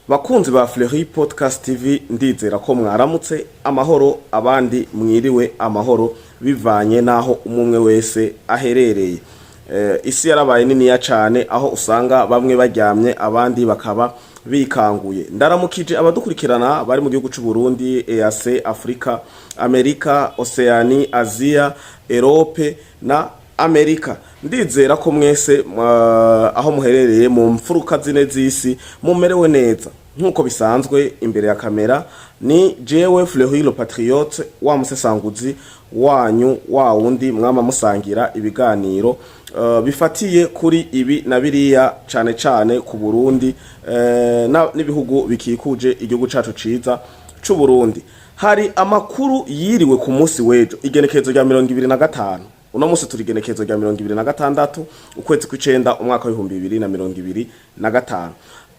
Bakunzi ba Fleury Podcast TV ndizera ko mwaramutse amahoro abandi mwiriwe amahoro bivanye naho umwe wese aherereye. Isi yarabaye nini ya cyane aho usanga bamwe baryamye abandi bakaba bikanguye. Ndaramukije abadukurikirana bari mu gihugu cy'u Burundi, EAC, Afrika, Amerika, Oceania, Asia, Europe na Amerika. Ndizera ko mwese aho muherereye mu mfuruka zine z'isi mumerewe neza. Nkuko bisanzwe imbere ya kamera ni jewe Fleury le Patriote wa musesanguzi wanyu wa wundi mwama musangira ibiganiro bifatiye kuri ibi na biriya cyane ku Burundi n'ibihugu bikikuje igihugu cacu ciza c'u Burundi. Hari amakuru yiriwe ku munsi wejo igenekerezo rya 2025. Uno munsi turi igenekerezo rya 2026 ukwezi kw'icenda umwaka wa 2025.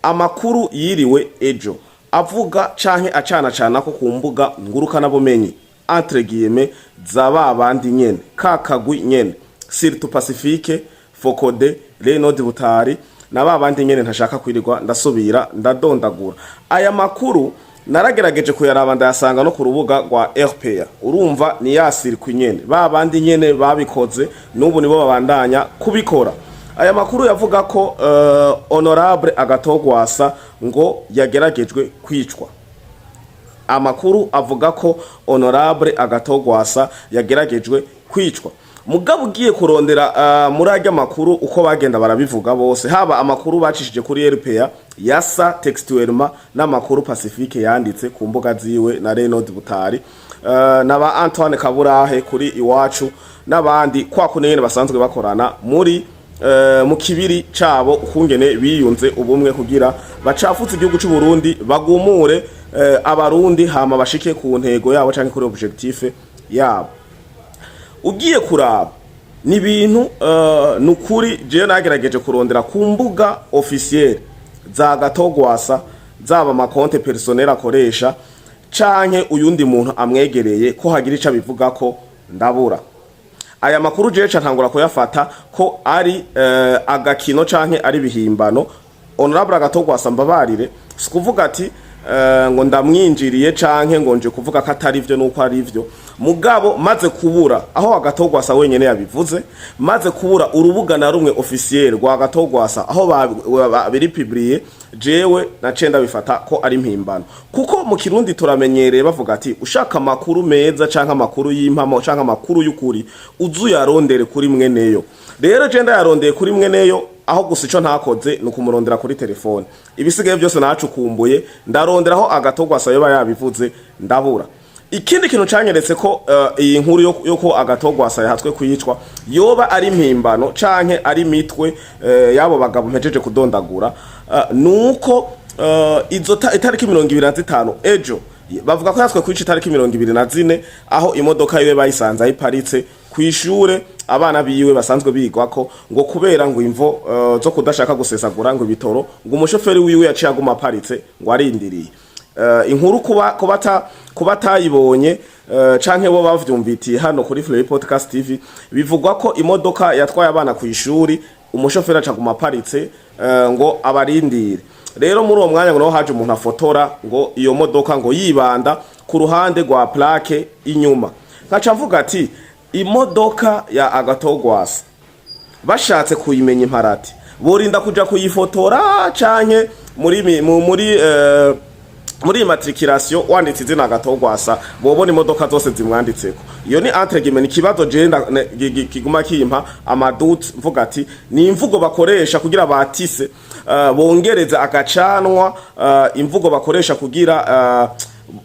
Amakuru yiriwe ejo avuga canke acana ko kumbuga ngurukana bumenyi entre guillemets zababandi nyene kakagwi nyene surtout Pacifique Fokode Renode Butari na babandi nyene ntashaka kwirirwa ndasubira ndadondagura. Aya makuru naragerageje kuyaraba ndayasanga no ku rubuga rwa RPA. Urumva ni yasirikwi nyene babandi nyene babikoze n'ubu nibo babandanya kubikora. Aya makuru yavuga ko honorable Agatogwasa ngo yageragejwe kwicwa. Amakuru avuga ko honorable Agatogwasa yageragejwe kwicwa. Mugabo ugiye kurondera muri ajya makuru uko bagenda barabivuga bose, haba amakuru bacishije kuri RPA yasa textuellement n'amakuru Pacifique yanditse ku mbuga ziwe na Renode Butari naba Antoine Kaburahe kuri iwacu n'abandi kwa kunene basanzwe bakorana muri mu kibiri cabo ukungene biyunze ubumwe kugira bacafutse igihugu cy'u Burundi bagumure abarundi hama bashike ku ntego yabo canke kuri objectif yabo. Ugiye kuraba ni bintu nukuri je nagerageje kurondera ku mbuga officielle za Gatogwasa zaba amakonte personnel akoresha canke uyundi muntu amwegereye ko hagira ica bivuga ko ndabura. Aya makuru je ntangura kuyafata ko ari agakino canke ari bihimbano. Honorable Agatogwasa mbabarire sikuvuga ati ngo ndamwinjiriye canke ngo nje kuvuga ko atari ivyo nuko ari ivyo. Mugabo maze kubura aho Agatogwasa wenyene yabivuze, maze kubura urubuga na rumwe officiel rwa Agatogwasa aho babiri publier, jewe nacenda bifata ko ari mpimbano. Kuko mu Kirundi turamenyereye bavuga ati ushaka makuru meza canke amakuru y'impamo canke amakuru y'ukuri uzuyarondere kuri mweneyo. Rero je ndayarondeye kuri mweneyo aho gusa ico ntakoze nukumurondera kuri telefone. Ibisigaye byose nacukumbuye ndaronderaho Agatogwasa yoba yabivuze ndabura. Ikindi kintu canyeretse ko iyi nkuru yoko Agatogwasa yahatswe kwicwa yoba ari mpimbano canke ari mitwe yabo bagabo mpejeje kudondagura nuko izo itariki 25 ejo bavuga ko yatswe kwica itariki 24 aho imodoka yiwe bayisanze ayiparitse kwishure abana biyiwe basanzwe bigwako ngo kubera ngo imvo zo kudashaka gusesagura ngo bitoro ngo umushoferi wiwe yaciye aguma aparitse ngo arindiriye. Inkuru kuba tayibonye canke bo bavyumvitiye hano kuri Fleury Podcast TV bivugwa ko imodoka yatwaye abana ku ishuri umushoferi acaguma aparitse ngo abarindire. Rero muri uwo mwanya ngo no haje umuntu afotora ngo iyo modoka ngo yibanda ku ruhande rwa plaque inyuma. Nkaca mvuga ati imodoka ya Agatogwasa bashatse kuyimenya imparati borinda kuja kuyifotora canke muri matriculation wanditse izina Agatogwasa bobona imodoka zose zimwanditseko. Iyo ni entre guillemets kibazo je kiguma kimpa amadut mvuga ati ni imvugo bakoresha kugira batise bongereza agacanwa imvugo bakoresha kugira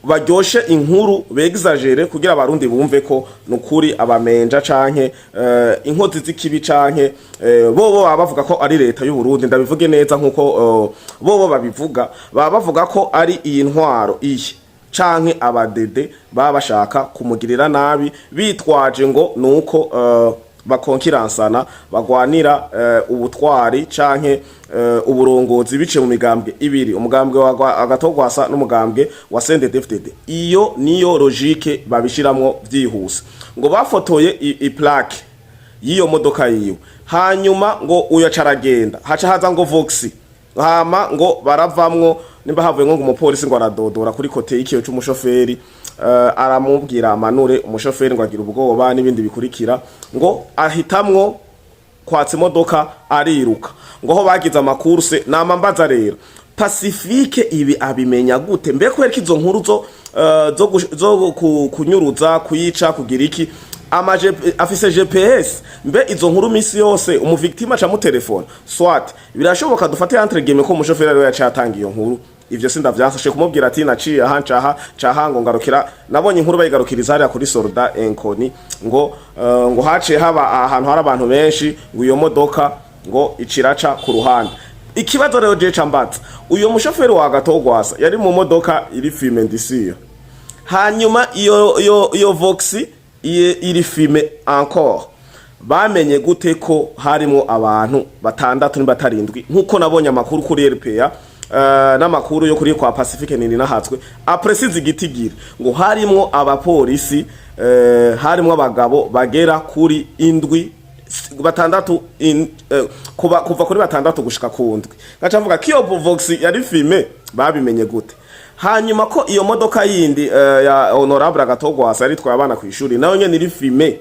baryoshe inkuru begizagere kugira abarundi bumve ko nukuri abamenja canke inkozi z'ikibi canke bobo bavuga ko ari leta y'u Burundi. Ndabivuge neza nkuko bobo babivuga bavuga ko ari iyi ntwaro iyi canke abadede bashaka kumugirira nabi bitwaje ngo nuko bakonkiransana bagwanira ubutwari canke uburongozi bice mu migambwe ibiri, umugambwe wa Agatogwasa n'umugambwe wa CNDD-FDD. Iyo niyo logique babishiramwo vyihuse ngo bafotoye plaque yiyo modoka yiwe hanyuma ngo uyo caragenda haca haza ngo Voxi hama ngo baravamwo nimba havuye ngo umupolisi ngo aradodora kuri kote y'ikiyo c'umushoferi aramubwira amanure umushoferi ngo agira ubwoba n'ibindi bikurikira ngo ahitamwo kwatsa imodoka ariruka ngo ho bagize amakurse namambaza rero Pacifique ibi abimenya gute mbe kwereka izo nkuru zo kunyuruza kuyica kugira iki afise GPS mbe izo nkuru misi yose umuvictime aca mu telefone swat birashoboka dufate entre game ko umushoferi ariwe yacatanga iyo nkuru ivyo sindavyafashe kumubwira ati naciye aha caha ngo ngarukira nabonye inkuru bayigarukiriza hariya kuri Soldat Enkoni ngo haciye haba ahantu hari abantu benshi ngo iyo modoka ngo iciraca ku ruhande. Ikibazo rero je cambatsa uyo mushoferi wa Gatogwasa yari mu modoka iri filme ndisiyo hanyuma iyo Vox iri filme encore bamenye gute ko harimo abantu batandatu nibatarindwi nkuko nabonye amakuru kuri RPA n'amakuru yo kuri kwa Pacifique nini nahatswe apresize igitigiri ngo harimo abapolisi harimo abagabo bagera kuri indwi batandatu kuva kuri batandatu gushika ku ndwi ngacavuga kiyo Vox yari filme babimenye gute hanyuma ko iyo modoka yindi ya Honorable Gatogwasa yari twaye abana ku ishuri nayo nyene iri filme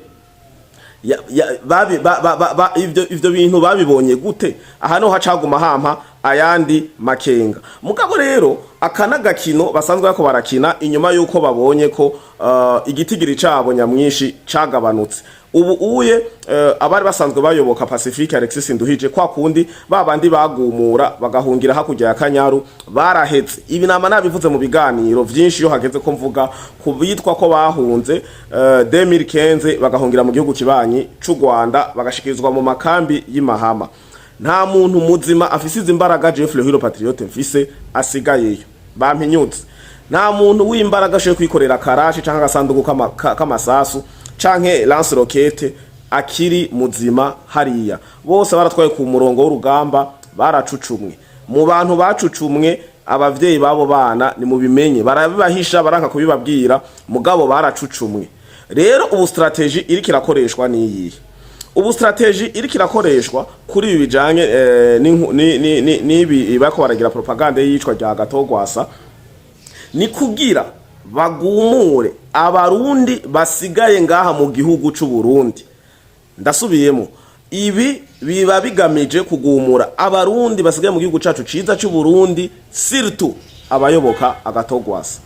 ivyo bintu babibonye gute aha no hacaguma hampa ayandi makenga mugabo rero akanagakino basanzwe yako barakina inyuma yuko babonye ko igitigiri cabo nyamwishi cagabanutse ubu uye abari basanzwe bayoboka Pacifique Alexis Nduhije kwa kundi babandi bagumura bagahungira hakujya ya Kanyaru barahetse ibi nama nabivuze mu biganiro vyinshi yo hageze ko mvuga kubitwa ko bahunze 2015 bagahungira mu gihugu kibanyi c'u Rwanda bagashikirizwa mu makambi y'imahama nta muntu muzima afisize imbaraga Jeffrey Hero Patriote mfise asigayeyo bampinyutse nta muntu w'imbaraga ashoye kwikorera karashi canka gasanduku kamasasu canke lance roquette akiri muzima hariya bose baratwaye ku murongo w'urugamba baracucumwe mu bantu bacucumwe abavyeyi babo bana ni mubimenye barabibahisha baranka kubibabwira mugabo baracucumwe rero ubu strategy iri kirakoreshwa niyi ubu strategy iri kirakoreshwa kuri ibi bijanye nibi bako baragira propaganda yicwa rya Gatogwasa ni kugira bagumure abarundi basigaye ngaha mu gihugu c'u Burundi ndasubiyemo ibi biba bigamije kugumura abarundi basigaye mu gihugu cacu ciza c'u Burundi surtout abayoboka Agatogwasa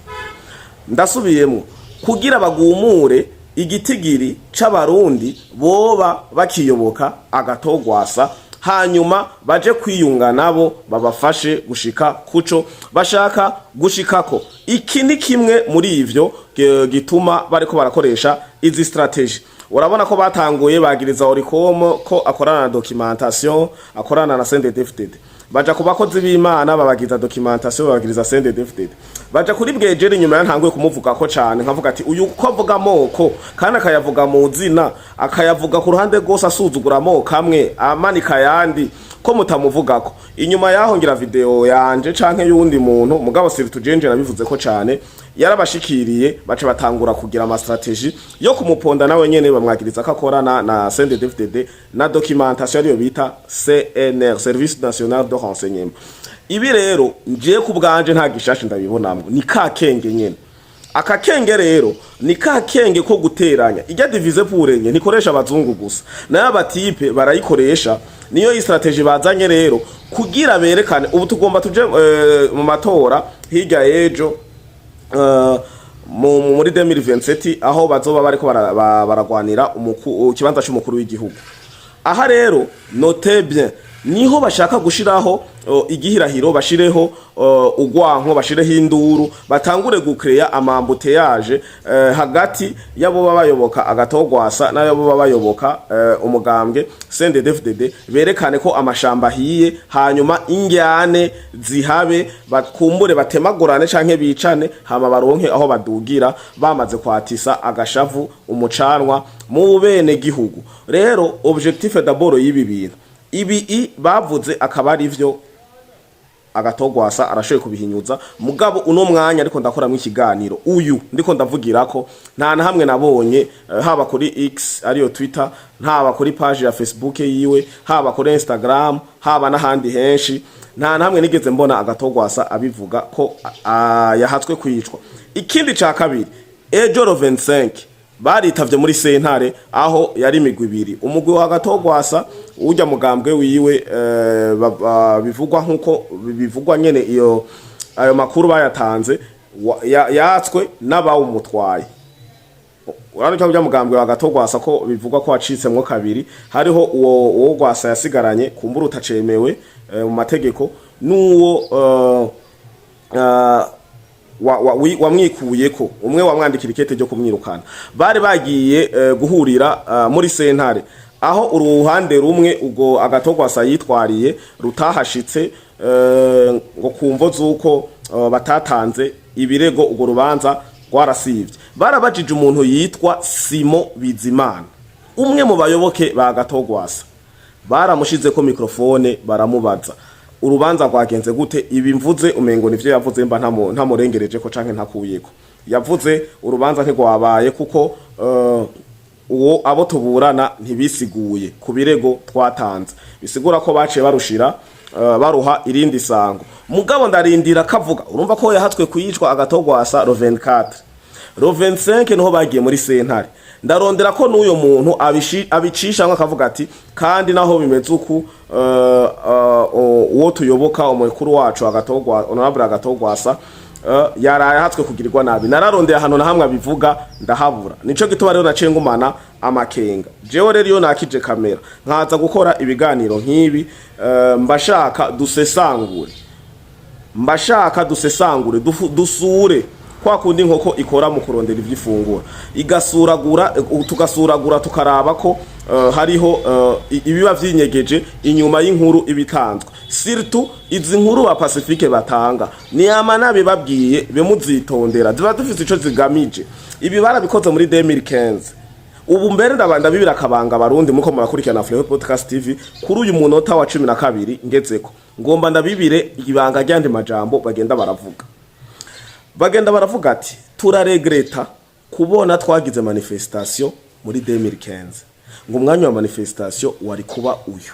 ndasubiyemo kugira bagumure igitigiri c'abarundi boba bakiyoboka Agatogwasa hanyuma baje kwiyunga nabo babafashe gushika kuco bashaka gushikako iki ni kimwe muri ivyo gituma bariko barakoresha izi strategy urabona ko batanguye bagiriza Oricom ko akorana na documentation akorana na CNDD-FDD baja kubakozi b'Imana babagiza documentation babagiriza CNDD-FDD baja kuri bwejeri nyuma yantanguye kumuvuga ko cyane nkavuga ati uyu ko avuga moko kandi akayavuga mu zina akayavuga ku ruhande rwose asuzugura moko amwe amanika yandi ko mutamuvugako inyuma yaho ngira video yanje canke yundi muntu mugabo Sirtujenje nabivuze ko cyane yarabashikiriye bace batangura kugira ama strategy yo kumuponda nawe nyene bamwagiriza akakorana na CNDD-FDD na documentation yo bita CNR Service National de Renseignement ibi rero ngiye kubwanje nta gishashi ndabibonamwe ni kakenge nyene akakenge rero ni kakenge ko guteranya ijya divise purenye nikoresha abazungu gusa nayo abatipe barayikoresha niyo strategy bazanye rero kugira berekane ubu tugomba tuje mu matora hirya ejo muri 2027 aho bazoba bariko baragwanira kibanza cy'umukuru w'igihugu aha rero note bien niho bashaka gushiraho igihirahiro bashireho ugwanko bashireho induru batangure gukreya amambuteyage hagati yabo babayoboka Agatogwasa n'abo babayoboka umugambwe CNDD-FDD berekane ko amashamba hiye hanyuma ingyane zihabe bakumbure batemagurane canke bicane hama baronke aho badugira bamaze kwatisa agashavu umucanwa mu bene gihugu rero objectif d'abord y'ibi bintu ibi bavuze akaba ari vyo Agatogwasa arashoye kubihinyuza mugabo uno mwanya ariko ndakora mu ikiganiro uyu ndiko ndavugirako nta na hamwe nabonye haba kuri X ariyo Twitter haba kuri page ya Facebook yiwe haba kuri Instagram haba n'ahandi henshi nta namwe nigeze mbona agatogwasa abivuga ko yahatswe kwicwa. Ikindi ca kabiri, ejo 25 baritavye muri sentare aho yari imigwi ibiri, umugwi wa Gatogwasa ujya mugambwe wiwe bivugwa nkuko bivugwa nyene ayo makuru bayatanze yatswe n'abawumutwaye. Urano cyo mugambwe wa Gatogwasa ko bivugwa ko wacitsemwo kabiri, hariho uwo Gwasa yasigaranye kumbura utacemewe mu mategeko n'uwo wamwikuye ko umwe wamwandikira ikete ryo kumwirukana. Bari bagiye guhurira muri sentare aho uruhande rumwe ubwo Agatogwasa yitwariye rutahashitse ngo kumvo zuko batatanze ibirego ubwo rubanza rwarasivye. Barabajije umuntu yitwa Simo Bizimana, umwe mu bayoboke ba Gatogwasa, baramushize ko mikrofone baramubaza urubanza rwagenze gute. Ibi mvuze umengo nivyo yavuze mba ntamurengereje ko canke ntakuyeko. Yavuze urubanza ntigwabaye kuko uwo abo tuburana ntibisiguye ku birego twatanze, bisigura ko baciye barushira baruha irindi sango. Mugabo ndarindira kavuga, urumva ko yahatswe kuyicwa Agatogwasa 24 25 niho bagiye muri sentare. Ndarondera ko n'uyo muntu abicisha akavuga ati kandi naho bimeze uku uwo tuyoboka umukuru wacu Honorable Agatogwasa yaraye hatswe kugirirwa nabi. Nararondeye hano na hamwe bivuga ndahabura, nico gituma rero naciye ngumana amakenga. Jewe rero iyo nakije kamera nkaza gukora ibiganiro nk'ibi, mbashaka dusesangure dusure kwa kundi nkoko ikora mu kurondera ivyifungura, tugasuragura tukaraba ko hariho ibiba vyinyegeje inyuma y'inkuru ibitanzwe. Surtout izi nkuru ba Pacifique batanga ni amanabe babwiye bemuzitondera, ziba dufite ico zigamije. Ibi barabikoze muri 2015. Ubu mbere ndabanda bibira akabanga Barundi muko murakurikirana Afurika Podcast TV kuri uyu munota wa 12 ngezeko, ngomba ndabibire ibanga ryandi majambo bagenda baravuga ati turaregreta kubona twagize manifestation muri 2015, ngo umwanya wa manifestation wari kuba uyu.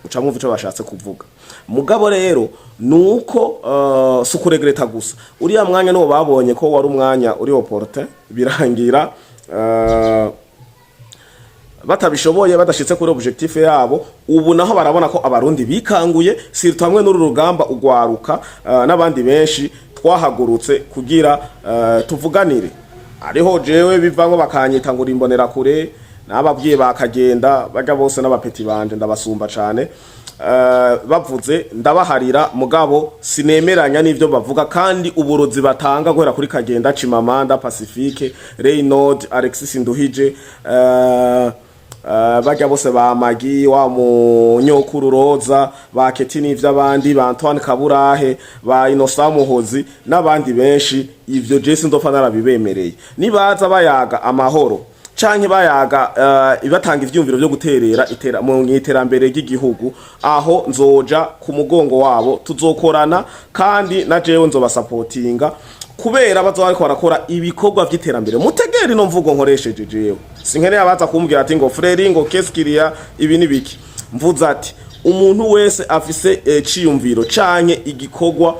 Uca mwumva ico bashatse kuvuga. Mugabo rero nuko sukuregreta gusa, uriya mwanya no babonye ko wari umwanya uri opportun, birangira batabishoboye badashitse kuri objectif yabo. Ubu naho barabona ko abarundi bikanguye, sirtu hamwe n'uru rugamba ugwaruka n'abandi benshi twahagurutse kugira tuvuganire. Ariho jewe bivango bakanyita ngo rimbonera kure, n'ababwiye bakagenda baga bose n'abapeti banje ndabasumba cane, bavuze ndabaharira. Mugabo sinemeranya n'ivyo bavuga, kandi uburozi batanga guhera kuri Kagenda, Chimamanda, Pacifique, Reynold, Alexis Nduhije, bajya bose ba Magi wa Munyokuru Roza, ba Keti n'ivy'abandi, ba Antoine Kaburahe, ba Innocent Muhozi n'abandi benshi, ivyo Jesse ndopfa narabibemereye. Nibaza bayaga amahoro canke bayaga ibatanga ivyumviro byo guterera mu iterambere ry'igihugu, aho nzoja ku mugongo wabo, tuzokorana kandi na jewe nzobasupportinga kubera bazoba ariko barakora ibikorwa vy'iterambere. Mutegeri no mvugo nkoresheje jewe, sinkeneye abaza kumbwira ati ngo frere ngo keskiriya ibi nibiki. Mvuza ati umuntu wese afise ciyumviro canke igikorwa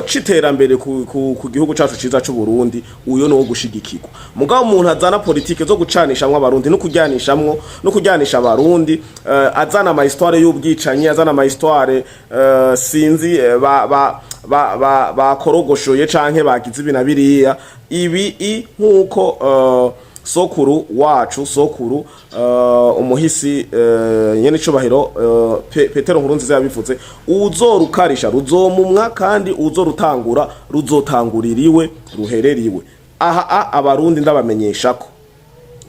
citerambere ku gihugu cacu ciza c'u Burundi, uyo no gushigikirwa. Mugabo umuntu azana politike zo gucanishamwe abarundi no kujyanisha abarundi, azana ama histoire y'ubwicanyi, azana ama histoire sinzi bakorogoshoye canke bagize ibinabiriya ibi nkuko sokuru wacu umuhisi nyene cubahiro Petero Nkurunziza yabivuze, uzorukarisha ruzomumwa kandi uzorutangura ruzotanguririwe ruhereriwe. Aha abarundi ndabamenyesha ko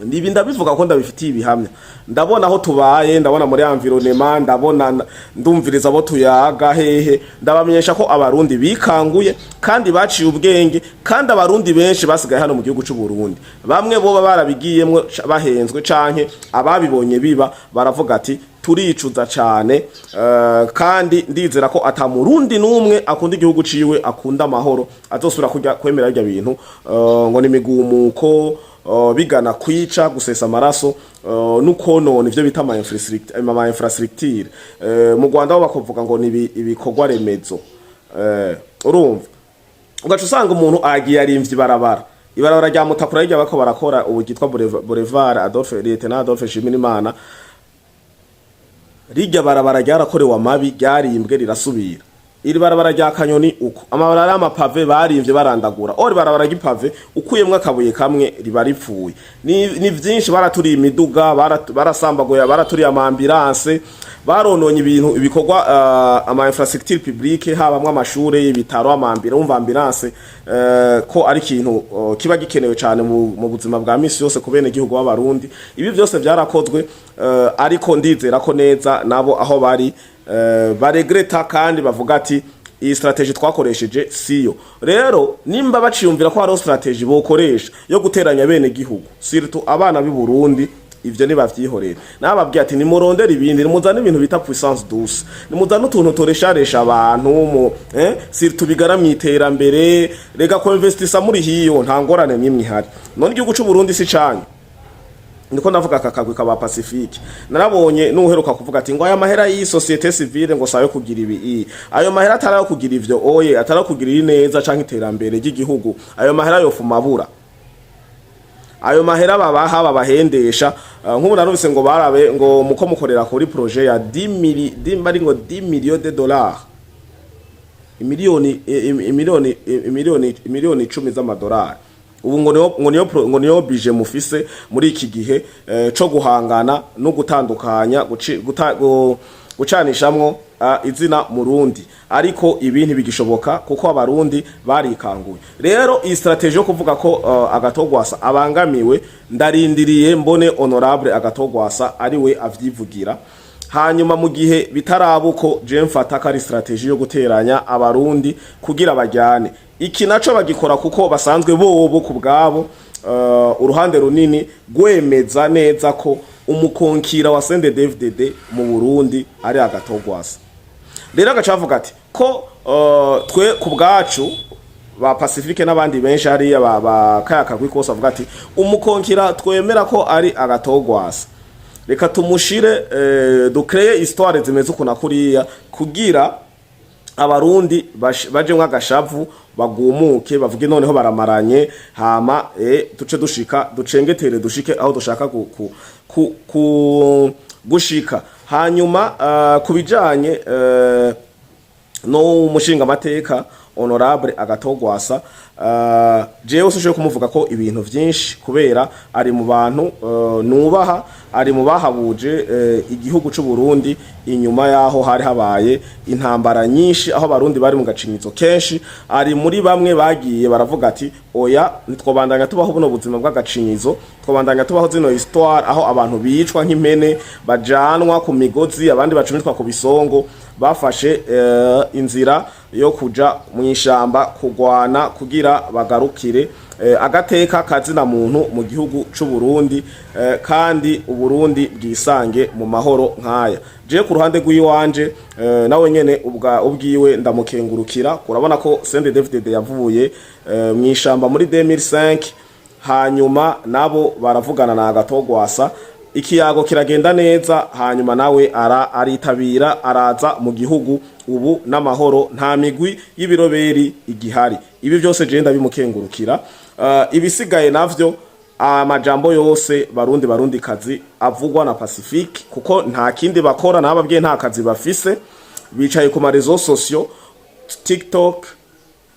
nibi ndabivuga ko ndabifitiye ibihamya. Ndabona aho tubaye, ndabona muri environnement, ndabona ndumviriza abo tuyaga hehe, ndabamenyesha ko abarundi bikanguye kandi baciye ubwenge, kandi abarundi benshi basigaye hano mu gihugu c'u Burundi. Bamwe boba barabigiyemwe bahenzwe canke ababibonye biba baravuga ati turicuza cyane, kandi ndizera ko atamurundi numwe akunda igihugu ciwe, akunda amahoro, azosura kujya kwemera ibyo bintu ngo nimigumuko bigana kwica gusesa amaraso nukonona ivyo bita ama infrastructure mu Rwanda ho bakovuga ngo ni ibikorwa remezo urumva ugaca usanga umuntu agiye arimvye ibarabara rya Mutakura rya bako barakora ubugitwa Boulevard Adolphe Nshimirimana rijya barabara ryarakorewe amabi ryarimbwe rirasubira iri barabara rya Kanyoni uko amabarara y'amapave barimvye barandagura ori barabara gipave ukuyemwe akabuye kamwe riba ripfuye ni vyinshi baraturiye imiduga barasambagoya baraturiye amambulance barononye ibintu ibikorwa ama infrastructure publique habamwe amashure y'ibitaro ambulance ko ari ikintu kiba gikenewe cyane mu buzima bwa misi yose ku bene gihugu b'abarundi ibi byose byarakozwe ariko ndizera ko neza nabo aho bari baregreta kandi bavuga ati iyi strategy twakoresheje siyo rero nimba baciyumvira ko hari strategy bokoresha yo guteranya bene gihugu surtout abana b'i Burundi ivyo ni bavyihorera nababwiye ati nimurondera ibindi nimuzana ibintu bita puissance douce nimuzana utuntu toresharesha abantu mu surtout bigaramye iterambere rega ko investisa muri hiyo nta ngorane nimwe ihari none igihugu cy'u Burundi si canyu niko ndavuga kakagwi kaba Pacifique narabonye nuheruka kuvuga ati ngo aya mahera yi societe civile ngo sayo kugira ibi ayo mahera atarayo kugira ivyo oye atarayo kugira neza canke iterambere ry'igihugu ayo mahera yofumabura ayo mahera babaha babahendesha nk'ubu narumvise ngo barabe ngo muko mukorera kuri projet ya 10 millions de dollars miliyoni 10 z'amadolari ubu ngo niyo bije mufise muri iki gihe co guhangana no gutandukanya gucanishamwo izina Murundi ariko ibintu bigishoboka kuko abarundi barikanguye rero iyi strategy yo kuvuga ko agatogwasa abangamiwe ndarindiriye mbone honorable agatogwasa ari we avyivugira hanyuma mu gihe bitarabuko je mfata kari strategy yo guteranya abarundi kugira bajyane iki naco bagikora kuko basanzwe bobo ku bwabo uruhande runini gwemeza neza ko umukonkira wa CNDD-FDD mu Burundi ari agatogwasa rero agacavuga ati ko twe ku bwacu ba Pacifique n'abandi benshi ari ba kayakagwi kose avuga ati umukonkira twemera ko ari agatogwasa reka tumushire dukreye histoire zimeze ukuna kuriya kugira abarundi baje nk'agashavu bagumuke bavuge noneho baramaranye hama duce ducengetere dushike aho dushaka gushika hanyuma kubijanye no umushinga amateka honorable agatogwasa jewe ushoje kumuvuga ko ibintu vyinshi kubera ari mu bantu nubaha ari mu bahabuje igihugu cy'u Burundi inyuma yaho hari habaye intambara nyinshi aho abarundi bari mu gacinyizo kenshi ari muri bamwe bagiye baravuga ati oya nitwobandanya tubaho buno buzima bw'agacinyizo twobandanya tubaho zino histoire aho abantu bicwa nk'impene bajanwa ku migozi abandi bacumitwa ku bisongo bafashe inzira yo kuja mu ishamba kugwana kugira bagarukire agateka kazina muntu mu gihugu cy'u Burundi kandi uburundi bwisange mu mahoro nkaya je ku ruhande rw'iwanje nawe nyene ubwiwe ndamukengurukira kurabona ko CNDD-FDD yavuye mu ishamba muri 2005 hanyuma nabo baravugana na agatogwasa ikiyago kiragenda neza hanyuma nawe aritabira araza mu gihugu ubu n'amahoro nta migwi y'ibiroberi igihari ibi byose je ndabimukengurukira ibisigaye navyo amajambo yose barundi kazi avugwa na Pacifique kuko nta kindi bakora nababwiye nta kazi bafise bicaye ku marezo sociaux TikTok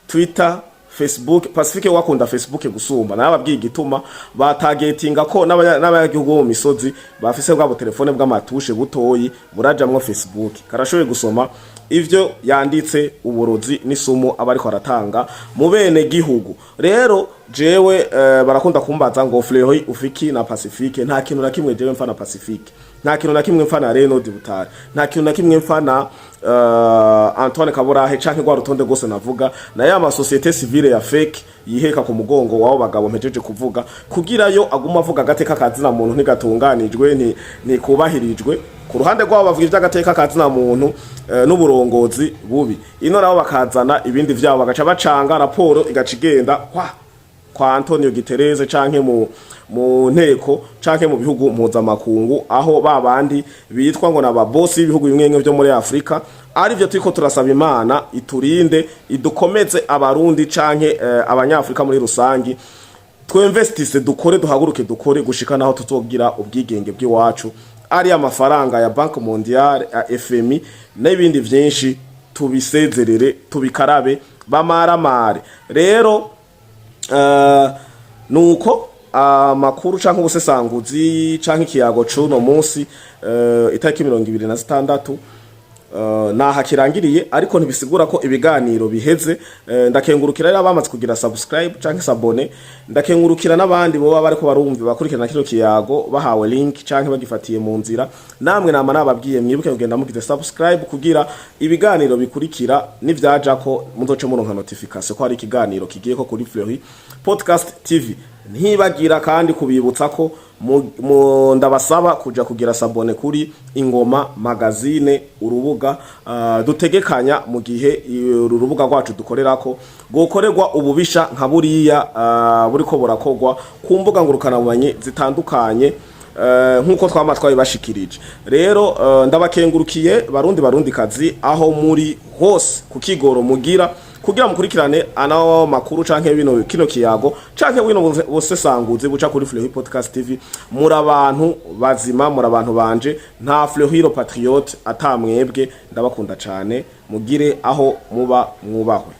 Twitter Facebook Pacifique wakunda Facebook gusumba nababwiye igituma batagetinga ko n'abayagihugu mu misozi bafise bwabo telefone bw'amatushe butoyi burajamwo Facebook karashoye gusoma ivyo yanditse uburozi n'isumu abariko aratanga mu bene gihugu rero jewe barakunda kumbaza ngo Fleury ufiki na Pacifique nta kintu na kimwe jewe mfana Pacifique nta kintu na kimwe mfana Reno Dibutare nta kintu na kimwe mfana Antoine Kaburahe canke gwa rutonde gose navuga na ya societe civile ya fake yiheka ku mugongo wabo bagabo mpejeje kuvuga kugira yo aguma avuga gateka kazina muntu ntigatunganijwe ni kubahirijwe ku ruhande rwabo bavuga iby'agateka kazina muntu n'uburongozi bubi ino nabo bakazana ibindi vyabo bagaca bacanga raporo igacigenda kwa kwa Antonio Guterres canke mu nteko canke mu bihugu mpuzamakungu aho babandi bitwa ngo n'ababosi b'ibihugu bimwe byo muri Afrika. Ari byo turiko turasaba Imana iturinde idukomeze abarundi canke abanyafrika muri rusangi, twinvestise dukore duhaguruke dukore gushika naho tuzogira ubwigenge bw'iwacu, ari amafaranga ya Banque Mondiale, ya FMI n'ibindi vyinshi tubisezerere tubikarabe bamaramare. Rero nuko amakuru canke ubusesanguzi canke ikiyago cuno munsi itariki 26 naha kirangiriye, ariko ntibisigura ko ibiganiro biheze. Ndakengurukira rero abamaze kugira subscribe canke sabone, ndakengurukira n'abandi bo bariko barumva bakurikirana kino kiyago bahawe link canke bagifatiye mu nzira. Namwe nama nababwiye mwibuke kugenda mugize subscribe kugira ibiganiro bikurikira nivyaja ko muzoce muronka notification ko hari ikiganiro kigiye ko kuri Fleury Podcast TV. Ntibagira kandi kubibutsa ko ndabasaba kuja kugira sabone kuri Ingoma magazine, urubuga dutegekanya mu gihe urubuga rwacu dukorerako gokorerwa ububisha nka buriya buriko burakogwa ku mbuga ngurukana bumenyi zitandukanye nkuko twamatwaye bashikirije. Rero ndabakengurukiye barundi kazi aho muri hose ku kigoro mugira kugira mukurikirane ana makuru canke bino kino kiyago canke wino busesanguzi buca kuri Fleury Podcast TV. Muri abantu bazima, muri abantu banje, nta Fleury Patriote atamwebwe. Ndabakunda cane, mugire aho muba mwubahwe.